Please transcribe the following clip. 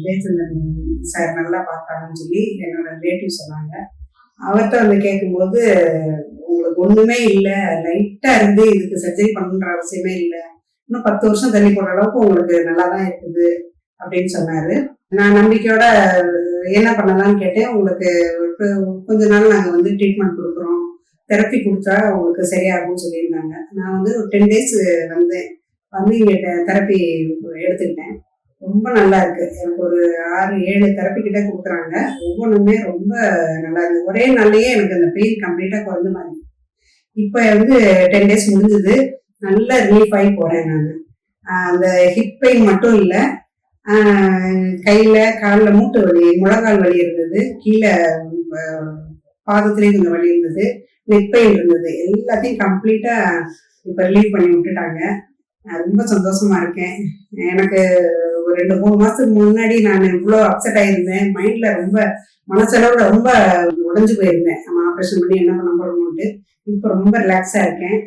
Jayachandran sir நல்லா பார்த்தாங்கன்னு சொல்லி என்னோட ரிலேட்டிவ் சொன்னாங்க. அவர்கிட்ட வந்து கேட்கும்போது, உங்களுக்கு ஒண்ணுமே இல்லை, லைட்டா இருந்து இதுக்கு சர்ஜரி பண்ணுன்ற அவசியமே இல்லை, இன்னும் 10 வருஷம் தள்ளி போடுற அளவுக்கு உங்களுக்கு நல்லா தான் இருக்குது அப்படின்னு சொன்னாரு. நான் நம்பிக்கையோட என்ன பண்ணலாம்னு கேட்டேன். உங்களுக்கு கொஞ்ச நாள் நாங்கள் வந்து ட்ரீட்மெண்ட் கொடுக்குறோம், தெரப்பி கொடுத்தா உங்களுக்கு சரியாகும்னு சொல்லியிருந்தாங்க. நான் வந்து ஒரு 10 days வந்தேன். வந்து இங்கே தெரப்பி எடுத்துக்கிட்டேன். ரொம்ப நல்லா இருக்கு. எனக்கு ஒரு 6-7 தெரப்பி கிட்ட கொடுக்குறாங்க. ஒவ்வொன்றுமே ரொம்ப நல்லா இருக்கு. ஒரே நாள்லயே எனக்கு அந்த பெயின் கம்ப்ளீட்டா குறைஞ்ச மாதிரி. இப்போ வந்து 10 days முடிஞ்சது. நல்ல ரிலீஃப் ஆகி போறேன் நான். அந்த ஹிப் பெயின் மட்டும் இல்லை, கையில காலில் மூட்டு வலி, முழங்கால் வலி இருந்தது, கீழே பாதத்துலேயும் கொஞ்சம் வலி இருந்தது, நெக் பெயின் இருந்தது, எல்லாத்தையும் கம்ப்ளீட்டா இப்போ ரிலீவ் பண்ணி விட்டுட்டாங்க. நான் ரொம்ப சந்தோஷமா இருக்கேன். எனக்கு ஒரு 2-3 மாசத்துக்கு முன்னாடி நான் இவ்வளோ அப்செட் ஆயிருந்தேன். மைண்ட்ல ரொம்ப மனசளவுல ரொம்ப உடைஞ்சு போயிருந்தேன். நம்ம ஆப்ரேஷன் பண்ணி என்ன பண்ண போறோம்ட்டு. இப்போ ரொம்ப ரிலாக்ஸா இருக்கேன்.